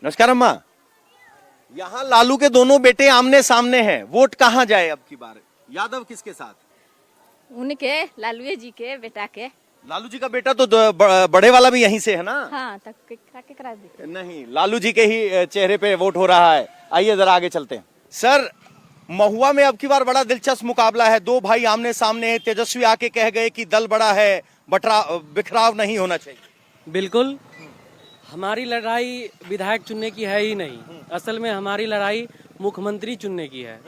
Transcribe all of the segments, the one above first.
नमस्कार अम्मा। यहाँ लालू के दोनों बेटे आमने सामने हैं, वोट कहाँ जाए अब की बार? यादव किसके साथ? उनके लालू जी के बेटा के। लालू जी का बेटा तो बड़े वाला भी यहीं से है ना? हाँ, तक करा दी। नहीं, लालू जी के ही चेहरे पे वोट हो रहा है। आइए जरा आगे चलते हैं। सर, महुआ में अब की बार बड़ा दिलचस्प मुकाबला है। दो भाई आमने सामने हैं। तेजस्वी आके कह गए कि दल बड़ा है, बिखराव नहीं होना चाहिए। बिल्कुल, हमारी लड़ाई विधायक चुनने की है ही नहीं। असल में हमारी लड़ाई मुख्यमंत्री चुनने की है।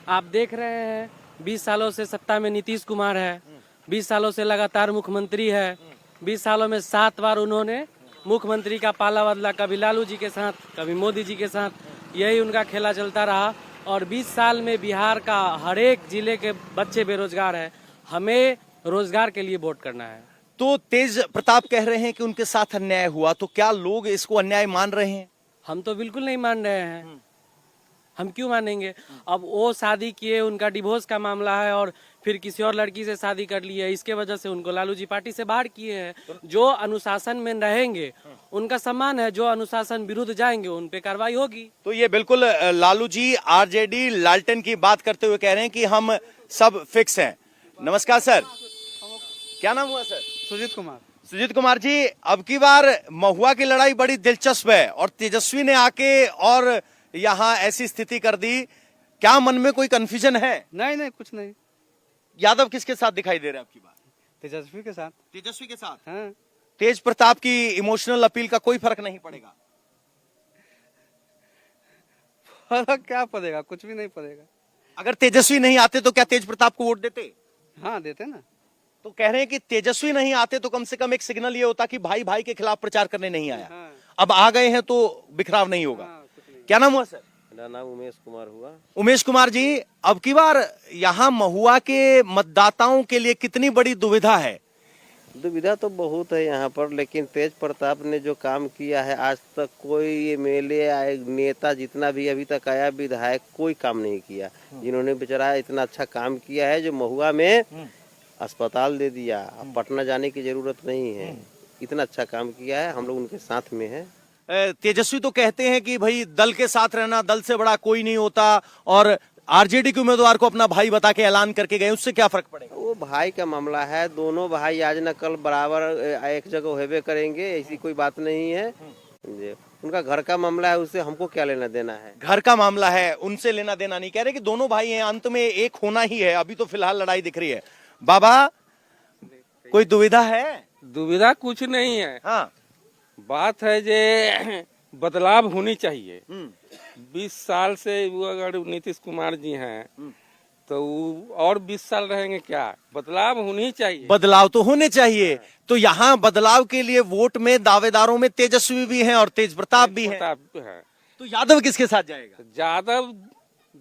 आप देख रहे हैं 20 सालों से सत्ता में नीतीश कुमार है, 20 सालों से लगातार मुख्यमंत्री है। 20 सालों में 7 बार उन्होंने मुख्यमंत्री का पाला बदला, कभी लालू जी के साथ, कभी मोदी जी के साथ। यही उनका खेला चलता रहा और 20 साल में बिहार का हर एक जिले के बच्चे बेरोजगार हैं। हमें रोजगार के लिए वोट करना है। तो तेज प्रताप कह रहे हैं कि उनके साथ अन्याय हुआ, तो क्या लोग इसको अन्याय मान रहे हैं? हम तो बिल्कुल नहीं मान रहे हैं। हम क्यों मानेंगे? अब वो शादी किए, उनका डिवोर्स का मामला है और फिर किसी और लड़की से शादी कर ली है। इसके वजह से उनको लालू जी पार्टी से बाहर किए हैं। जो अनुशासन में रहेंगे उनका सम्मान है, जो अनुशासन विरुद्ध जाएंगे उन पे कार्रवाई होगी। तो ये बिल्कुल लालू जी आरजेडी लालटेन की बात करते हुए कह रहे हैं कि हम सब फिक्स हैं। नमस्कार सर, क्या नाम हुआ सर? सुजीत कुमार। सुजीत कुमार जी, अब की बार महुआ की लड़ाई बड़ी दिलचस्प है और तेजस्वी ने आके और यहाँ ऐसी स्थिति कर दी। क्या मन में कोई कंफ्यूजन है? नहीं, कुछ नहीं। यादव किसके साथ दिखाई दे रहे हैं आपकी बात? तेजस्वी के साथ। तेजस्वी के साथ। हाँ। तेज प्रताप की इमोशनल अपील का कोई फर्क नहीं पड़ेगा? फर्क क्या पड़ेगा? कुछ भी नहीं पड़ेगा। अगर तेजस्वी नहीं आते तो क्या तेज प्रताप को वोट देते? हाँ, देते ना। तो कह रहे हैं कि तेजस्वी नहीं आते तो कम से कम एक सिग्नल ये होता कि भाई भाई के खिलाफ प्रचार करने नहीं आया। हाँ। अब आ गए हैं तो बिखराव नहीं होगा। हाँ, कुछ नहीं। क्या नाम हुआ सर? मेरा नाम उमेश कुमार हुआ। उमेश कुमार जी, अब की बार यहाँ महुआ के मतदाताओं के लिए कितनी बड़ी दुविधा है? दुविधा तो बहुत है यहाँ पर, लेकिन तेज प्रताप ने जो काम किया है आज तक कोई एमएलए या नेता जितना भी अभी तक आया विधायक कोई काम नहीं किया। जिन्होंने बेचारा इतना अच्छा काम किया है, जो महुआ में अस्पताल दे दिया, अब पटना जाने की जरूरत नहीं है। इतना अच्छा काम किया है, हम लोग उनके साथ में है। तेजस्वी तो कहते हैं कि भाई दल के साथ रहना, दल से बड़ा कोई नहीं होता, और आरजेडी के उम्मीदवार को अपना भाई बता के ऐलान करके गए, उससे क्या फर्क पड़ेगा? वो भाई का मामला है, दोनों भाई आज न कल बराबर एक जगह होबे करेंगे, ऐसी कोई बात नहीं है। उनका घर का मामला है, उससे हमको क्या लेना देना है? घर का मामला है, उनसे लेना देना नहीं। कह रहे कि दोनों भाई हैं, अंत में एक होना ही है। अभी तो फिलहाल लड़ाई दिख रही है। बाबा, कोई दुविधा है? दुविधा कुछ नहीं है। हाँ, बात है जे बदलाव होनी चाहिए। 20 साल से वो अगर नीतीश कुमार जी हैं तो वो और 20 साल रहेंगे क्या? बदलाव होनी चाहिए। बदलाव तो होने चाहिए। तो यहाँ बदलाव के लिए वोट में दावेदारों में तेजस्वी भी हैं और तेज प्रताप भी हैं। प्रताप है। तो यादव किसके साथ जाएगा? यादव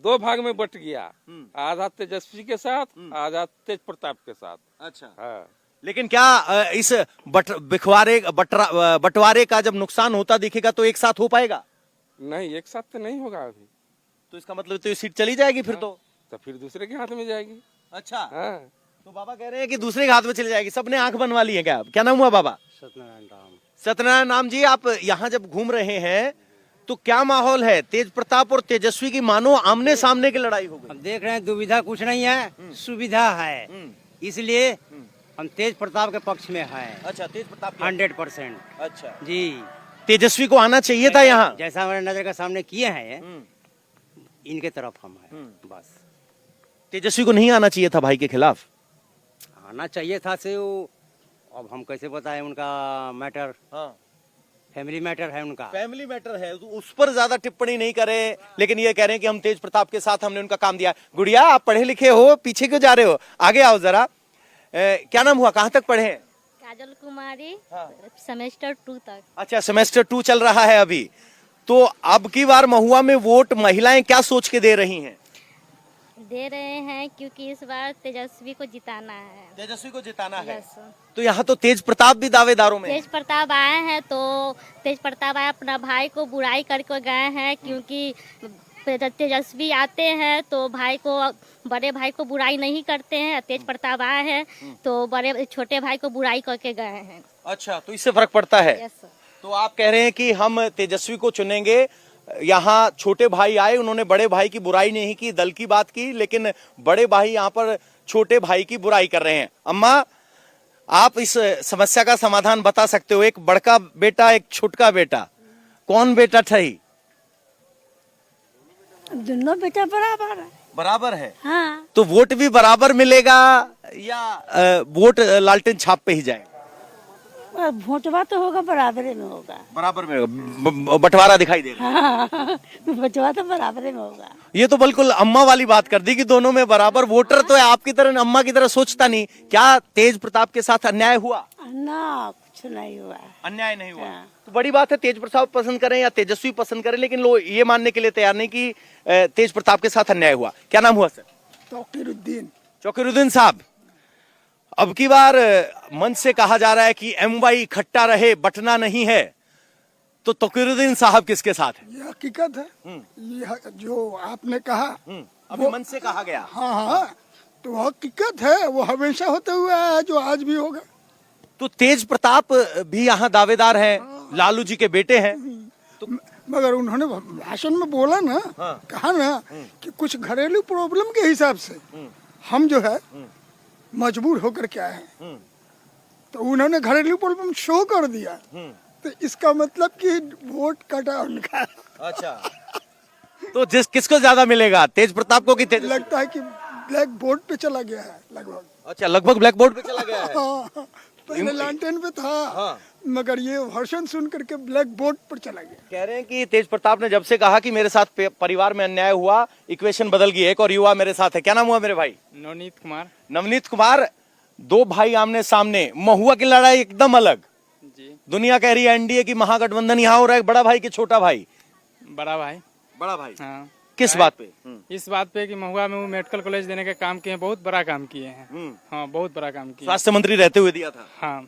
2 भाग में बट गया, आधा तेजस्वी के साथ, आधा तेज प्रताप के साथ। अच्छा, हाँ। लेकिन क्या इस बंटवारे का जब नुकसान होता दिखेगा तो एक साथ हो पाएगा? नहीं, एक साथ तो नहीं होगा अभी। तो इसका मतलब तो ये सीट चली जाएगी फिर तो फिर दूसरे के हाथ में जाएगी। अच्छा, हाँ। तो बाबा कह रहे हैं कि दूसरे के हाथ में चली जाएगी। सबने आंख बनवा ली है क्या? क्या नाम हुआ बाबा? सत्यनारायण राम। सत्यनारायण राम जी, आप यहाँ जब घूम रहे हैं तो क्या माहौल है? तेज प्रताप और तेजस्वी की मानो आमने सामने की लड़ाई हो गई। हम देख रहे हैं दुविधा कुछ नहीं है, सुविधा है। इसलिए हम तेज प्रताप के पक्ष में हैं। अच्छा, तेज प्रताप 100%। अच्छा जी, तेजस्वी को आना चाहिए था यहाँ। जैसा हमारे नजर के सामने किए हैं, इनके तरफ हम हैं। बस तेजस्वी को नहीं आना चाहिए था भाई के खिलाफ। आना चाहिए था से वो, अब हम कैसे बताएं उनका मैटर। हाँ, फैमिली मैटर है उनका। फैमिली मैटर है, तो उस पर ज्यादा टिप्पणी नहीं करें। लेकिन ये कह रहे हैं कि हम तेज प्रताप के साथ, हमने उनका काम दिया। गुड़िया, आप पढ़े लिखे हो, पीछे क्यों जा रहे हो? आगे आओ जरा। क्या नाम हुआ, कहाँ तक पढ़े हैं? काजल कुमारी। हाँ। सेमेस्टर 2 तक। अच्छा, सेमेस्टर 2 चल रहा है अभी। तो अब की बार महुआ में वोट महिलाएं क्या सोच के दे रही हैं? दे रहे हैं क्योंकि इस बार तेजस्वी को जिताना है। तेजस्वी को जिताना है। यस। तो यहाँ तो तेज प्रताप भी दावेदारों में है। तेज प्रताप आए हैं तो तेज प्रताप आए, अपना भाई को बुराई करके गए हैं, क्योंकि तेजस्वी आते हैं तो भाई को, बड़े भाई को बुराई नहीं करते हैं। तेज प्रताप आए हैं तो बड़े छोटे भाई को बुराई करके गए हैं। अच्छा, तो इससे फर्क पड़ता है। यस। तो आप कह रहे हैं कि हम तेजस्वी को चुनेंगे। यहाँ छोटे भाई आए, उन्होंने बड़े भाई की बुराई नहीं की, दल की बात की, लेकिन बड़े भाई यहाँ पर छोटे भाई की बुराई कर रहे हैं। अम्मा, आप इस समस्या का समाधान बता सकते हो? एक बड़का बेटा, एक छोटका बेटा, कौन बेटा ठही? दोनों बेटा बराबर है। बराबर है। हाँ। तो वोट भी बराबर मिलेगा या वोट लालटेन छाप पे ही जाएगा? वोटवा तो होगा बराबरे में होगा। बराबर में बंटवारा दिखाई दे रहा है। हाँ, वोटवा तो बराबरे में होगा। ये तो बिल्कुल अम्मा वाली बात कर दी कि दोनों में बराबर। वोटर तो है आपकी तरह, अम्मा की तरह सोचता नहीं। क्या तेज प्रताप के साथ अन्याय हुआ? ना, कुछ नहीं हुआ। अन्याय नहीं हुआ। हाँ। तो बड़ी बात है, तेज प्रताप पसंद करें या तेजस्वी पसंद करें, लेकिन लोग ये मानने के लिए तैयार नहीं कि तेज प्रताप के साथ अन्याय हुआ। क्या नाम हुआ सर? तौकीरुद्दीन। चौकीरुद्दीन साहब, अब की बार मंच से कहा जा रहा है कि एमवाई इकट्ठा रहे, बटना नहीं है, तो तौकीरुद्दीन साहब किसके साथ है? ये हकीकत है। ये जो आपने कहा, अभी मंच से कहा गया। हाँ हाँ, तो वो हकीकत है, वो हमेशा होते हुए आया है, जो आज भी होगा। तो तेज प्रताप भी यहाँ दावेदार हैं, लालू जी के बेटे हैं। मगर उन्होंने भाषण में बोला ना, कहा ना कि कुछ घरेलू प्रॉब्लम के हिसाब से हम जो है मजबूर होकर के आए हैं। तो उन्होंने घरेलू प्रॉब्लम शो कर दिया, तो इसका मतलब कि वोट कटा उनका। अच्छा, तो किसको ज्यादा मिलेगा, तेज प्रताप को कि तेजस्वी? लगता है कि ब्लैक बोर्ड पे चला गया है लगभग। अच्छा, लगभग ब्लैक बोर्ड पे चला गया है। हाँ, पहले लालटेन पे था, मगर ये वर्षन सुन करके ब्लैक बोर्ड पर चला गया। कह रहे हैं कि तेज प्रताप ने जब से कहा कि मेरे साथ परिवार में अन्याय हुआ, इक्वेशन बदल गई। एक और युवा मेरे साथ है, क्या नाम हुआ मेरे भाई? नवनीत कुमार नवनीत कुमार। दो भाई आमने सामने, महुआ की लड़ाई एकदम अलग। जी। दुनिया कह रही है एनडीए की महागठबंधन यहाँ हो रहा है, बड़ा भाई कि छोटा भाई? बड़ा भाई। बड़ा भाई। हाँ। किस बात पे? इस बात पे कि महुआ में वो मेडिकल कॉलेज देने का काम किए हैं, बहुत बड़ा काम किए हैं। हाँ, बहुत बड़ा काम किए। स्वास्थ्य मंत्री रहते हुए दिया था। हाँ।